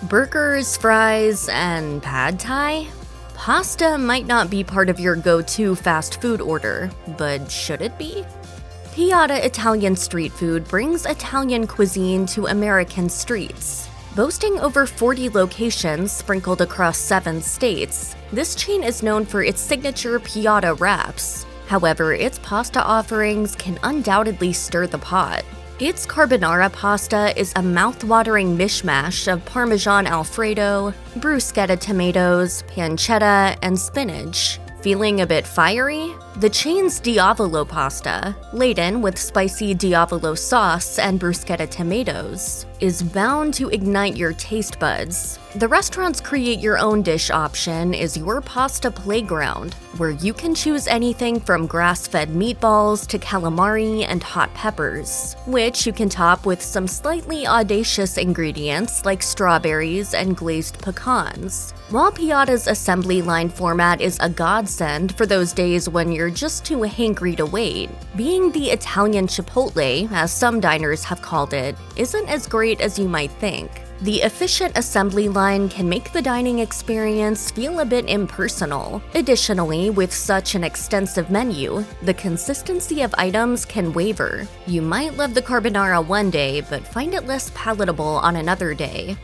Burgers, fries, and pad thai? Pasta might not be part of your go-to fast food order, but should it be? Piada Italian street food brings Italian cuisine to American streets. Boasting over 40 locations sprinkled across 7 states, this chain is known for its signature Piada wraps. However, its pasta offerings can undoubtedly stir the pot. Its carbonara pasta is a mouth-watering mishmash of Parmesan Alfredo, bruschetta tomatoes, pancetta, and spinach. Feeling a bit fiery? The chain's Diavolo pasta, laden with spicy Diavolo sauce and bruschetta tomatoes, is bound to ignite your taste buds. The restaurant's create your own dish option is your pasta playground, where you can choose anything from grass-fed meatballs to calamari and hot peppers, which you can top with some slightly audacious ingredients like strawberries and glazed pecans. While Piada's assembly line format is a godsend for those days when you're just too hangry to wait, being the Italian Chipotle, as some diners have called it, isn't as great as you might think. The efficient assembly line can make the dining experience feel a bit impersonal. Additionally, with such an extensive menu, the consistency of items can waver. You might love the carbonara one day, but find it less palatable on another day.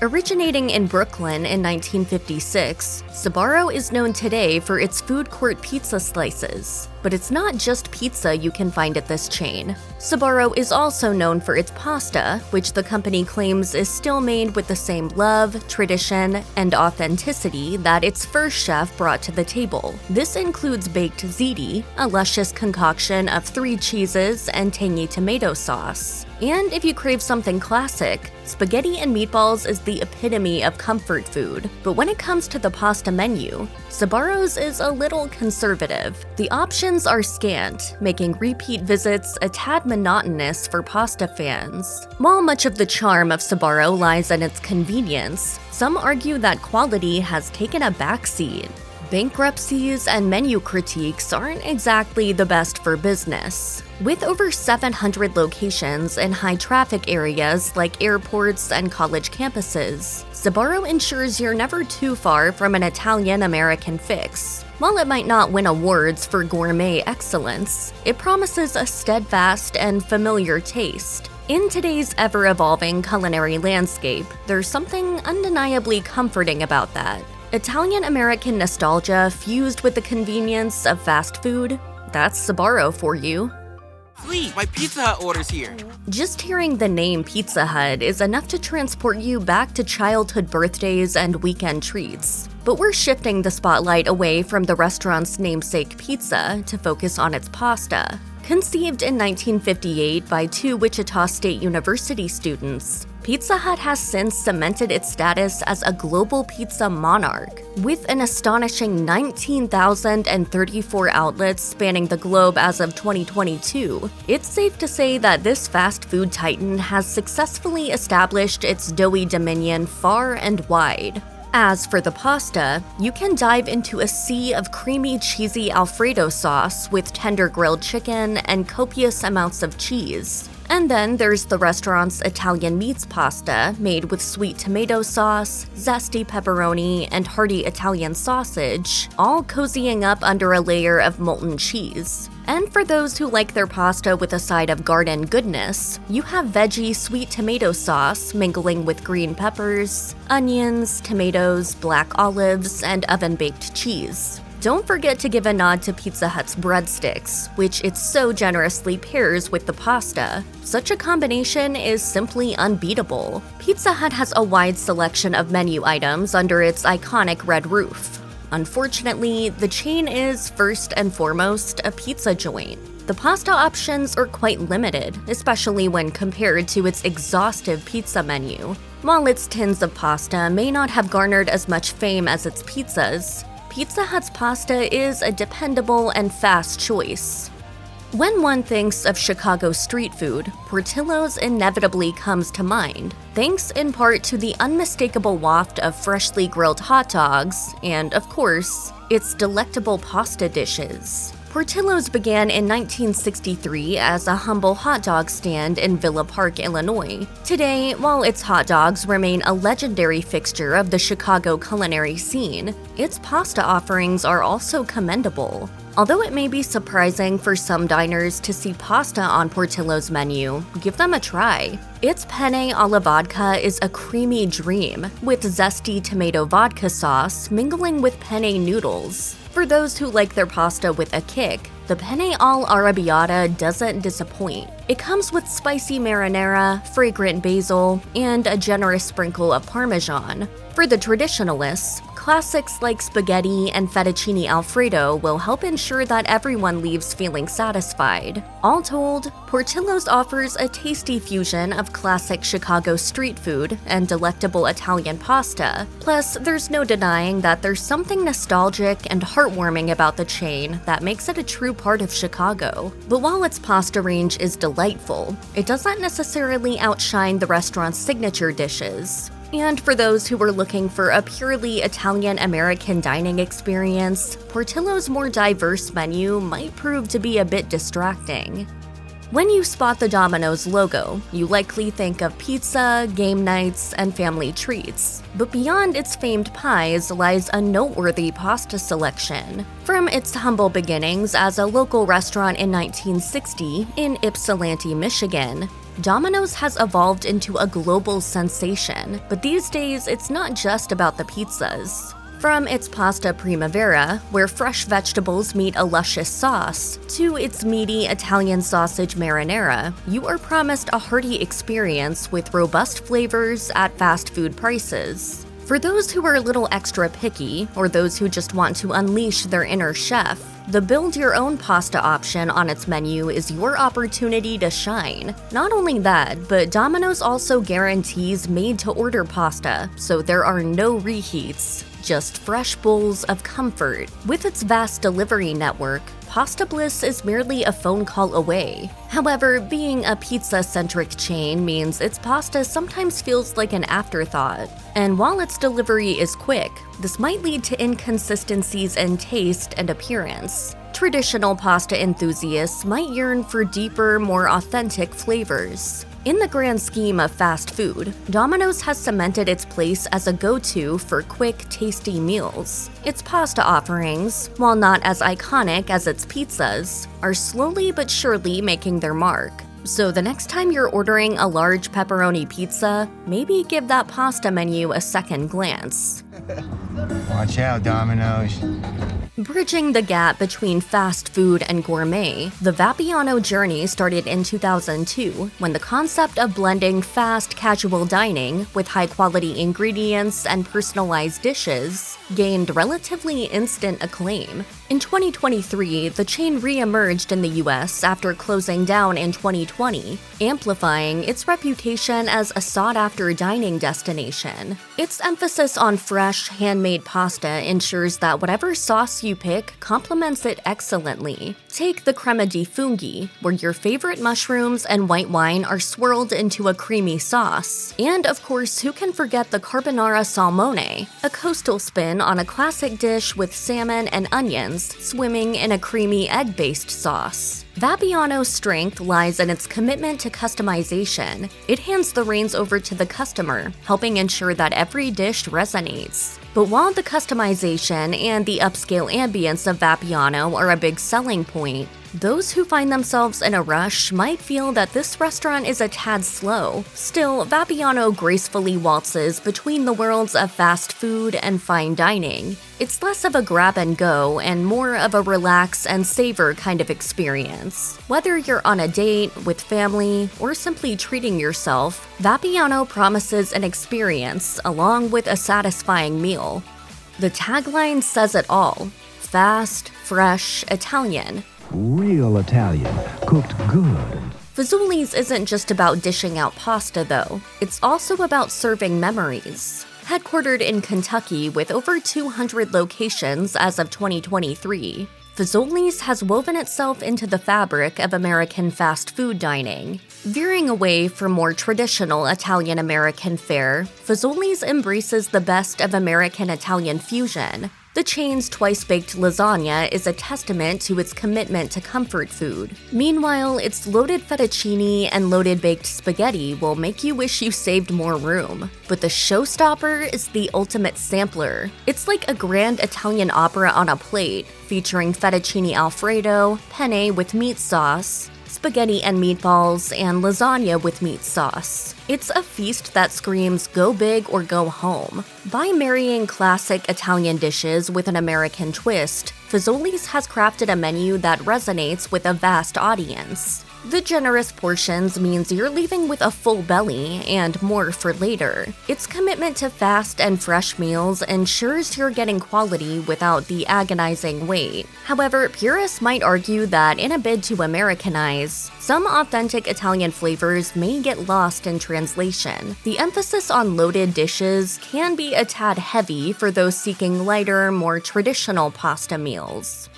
Originating in Brooklyn in 1956, Sbarro is known today for its food court pizza slices. But it's not just pizza you can find at this chain. Sbarro is also known for its pasta, which the company claims is still made with the same love, tradition, and authenticity that its first chef brought to the table. This includes baked ziti, a luscious concoction of 3 cheeses and tangy tomato sauce. And if you crave something classic, spaghetti and meatballs is the epitome of comfort food. But when it comes to the pasta menu, Sbarro's is a little conservative. The options are scant, making repeat visits a tad monotonous for pasta fans. While much of the charm of Sbarro lies in its convenience, some argue that quality has taken a backseat. Bankruptcies and menu critiques aren't exactly the best for business. With over 700 locations in high-traffic areas like airports and college campuses, Sbarro ensures you're never too far from an Italian-American fix. While it might not win awards for gourmet excellence, it promises a steadfast and familiar taste. In today's ever-evolving culinary landscape, there's something undeniably comforting about that. Italian-American nostalgia fused with the convenience of fast food? That's Sbarro for you. Please, my Pizza Hut order's here. Just hearing the name Pizza Hut is enough to transport you back to childhood birthdays and weekend treats. But we're shifting the spotlight away from the restaurant's namesake pizza to focus on its pasta. Conceived in 1958 by 2 Wichita State University students, Pizza Hut has since cemented its status as a global pizza monarch. With an astonishing 19,034 outlets spanning the globe as of 2022, it's safe to say that this fast food titan has successfully established its doughy dominion far and wide. As for the pasta, you can dive into a sea of creamy, cheesy Alfredo sauce with tender grilled chicken and copious amounts of cheese. And then there's the restaurant's Italian meats pasta, made with sweet tomato sauce, zesty pepperoni, and hearty Italian sausage, all cozying up under a layer of molten cheese. And for those who like their pasta with a side of garden goodness, you have veggie sweet tomato sauce mingling with green peppers, onions, tomatoes, black olives, and oven-baked cheese. Don't forget to give a nod to Pizza Hut's breadsticks, which it so generously pairs with the pasta. Such a combination is simply unbeatable. Pizza Hut has a wide selection of menu items under its iconic red roof. Unfortunately, the chain is, first and foremost, a pizza joint. The pasta options are quite limited, especially when compared to its exhaustive pizza menu. While its tins of pasta may not have garnered as much fame as its pizzas, Pizza Hut's pasta is a dependable and fast choice. When one thinks of Chicago street food, Portillo's inevitably comes to mind, thanks in part to the unmistakable waft of freshly grilled hot dogs and, of course, its delectable pasta dishes. Portillo's began in 1963 as a humble hot dog stand in Villa Park, Illinois. Today, while its hot dogs remain a legendary fixture of the Chicago culinary scene, its pasta offerings are also commendable. Although it may be surprising for some diners to see pasta on Portillo's menu, give them a try. Its penne alla vodka is a creamy dream, with zesty tomato vodka sauce mingling with penne noodles. For those who like their pasta with a kick, the penne all'arrabbiata doesn't disappoint. It comes with spicy marinara, fragrant basil, and a generous sprinkle of Parmesan. For the traditionalists, classics like spaghetti and fettuccine alfredo will help ensure that everyone leaves feeling satisfied. All told, Portillo's offers a tasty fusion of classic Chicago street food and delectable Italian pasta. Plus, there's no denying that there's something nostalgic and heartwarming about the chain that makes it a true part of Chicago. But while its pasta range is delightful, it doesn't necessarily outshine the restaurant's signature dishes. And for those who are looking for a purely Italian-American dining experience, Portillo's more diverse menu might prove to be a bit distracting. When you spot the Domino's logo, you likely think of pizza, game nights, and family treats. But beyond its famed pies lies a noteworthy pasta selection. From its humble beginnings as a local restaurant in 1960 in Ypsilanti, Michigan, Domino's has evolved into a global sensation, but these days it's not just about the pizzas. From its pasta primavera, where fresh vegetables meet a luscious sauce, to its meaty Italian sausage marinara, you are promised a hearty experience with robust flavors at fast food prices. For those who are a little extra picky, or those who just want to unleash their inner chef, the build-your-own pasta option on its menu is your opportunity to shine. Not only that, but Domino's also guarantees made-to-order pasta, so there are no reheats, just fresh bowls of comfort. With its vast delivery network, Pasta Bliss is merely a phone call away. However, being a pizza-centric chain means its pasta sometimes feels like an afterthought. And while its delivery is quick, this might lead to inconsistencies in taste and appearance. Traditional pasta enthusiasts might yearn for deeper, more authentic flavors. In the grand scheme of fast food, Domino's has cemented its place as a go-to for quick, tasty meals. Its pasta offerings, while not as iconic as its pizzas, are slowly but surely making their mark. So the next time you're ordering a large pepperoni pizza, maybe give that pasta menu a second glance. Watch out, Domino's. Bridging the gap between fast food and gourmet, the Vapiano journey started in 2002 when the concept of blending fast, casual dining with high-quality ingredients and personalized dishes gained relatively instant acclaim. In 2023, the chain re-emerged in the US after closing down in 2020, amplifying its reputation as a sought-after dining destination. Its emphasis on fresh, handmade pasta ensures that whatever sauce you pick complements it excellently. Take the crema di funghi, where your favorite mushrooms and white wine are swirled into a creamy sauce. And of course, who can forget the carbonara salmone, a coastal spin on a classic dish with salmon and onions swimming in a creamy egg-based sauce. Vapiano's strength lies in its commitment to customization. It hands the reins over to the customer, helping ensure that every dish resonates. But while the customization and the upscale ambience of Vapiano are a big selling point, those who find themselves in a rush might feel that this restaurant is a tad slow. Still, Vapiano gracefully waltzes between the worlds of fast food and fine dining. It's less of a grab and go and more of a relax and savor kind of experience. Whether you're on a date, with family, or simply treating yourself, Vapiano promises an experience along with a satisfying meal. The tagline says it all: fast, fresh, Italian. Real Italian, cooked good. Fazoli's isn't just about dishing out pasta, though. It's also about serving memories. Headquartered in Kentucky with over 200 locations as of 2023, Fazoli's has woven itself into the fabric of American fast food dining. Veering away from more traditional Italian-American fare, Fazoli's embraces the best of American-Italian fusion. The chain's twice-baked lasagna is a testament to its commitment to comfort food. Meanwhile, its loaded fettuccine and loaded baked spaghetti will make you wish you saved more room. But the showstopper is the ultimate sampler. It's like a grand Italian opera on a plate, featuring fettuccine alfredo, penne with meat sauce, spaghetti and meatballs, and lasagna with meat sauce. It's a feast that screams go big or go home. By marrying classic Italian dishes with an American twist, Fazoli's has crafted a menu that resonates with a vast audience. The generous portions means you're leaving with a full belly and more for later. Its commitment to fast and fresh meals ensures you're getting quality without the agonizing wait. However, purists might argue that in a bid to Americanize, some authentic Italian flavors may get lost in translation. The emphasis on loaded dishes can be a tad heavy for those seeking lighter, more traditional pasta meals.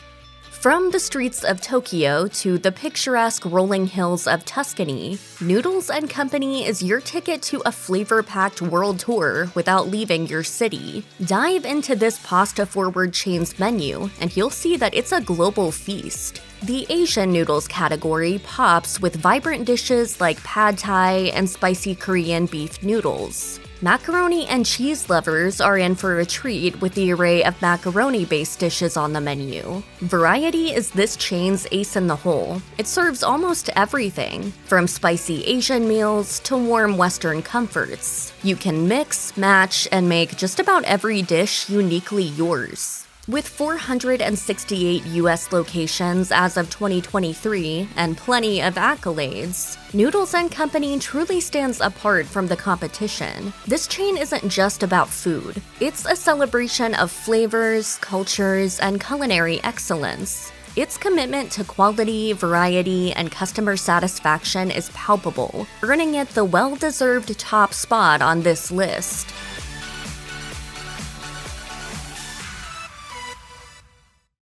From the streets of Tokyo to the picturesque rolling hills of Tuscany, Noodles Company is your ticket to a flavor-packed world tour without leaving your city. Dive into this pasta-forward chain's menu, and you'll see that it's a global feast. The Asian noodles category pops with vibrant dishes like pad thai and spicy Korean beef noodles. Macaroni and cheese lovers are in for a treat with the array of macaroni-based dishes on the menu. Variety is this chain's ace in the hole. It serves almost everything, from spicy Asian meals to warm Western comforts. You can mix, match, and make just about every dish uniquely yours. With 468 US locations as of 2023 and plenty of accolades, Noodles Company truly stands apart from the competition. This chain isn't just about food. It's a celebration of flavors, cultures, and culinary excellence. Its commitment to quality, variety, and customer satisfaction is palpable, earning it the well-deserved top spot on this list.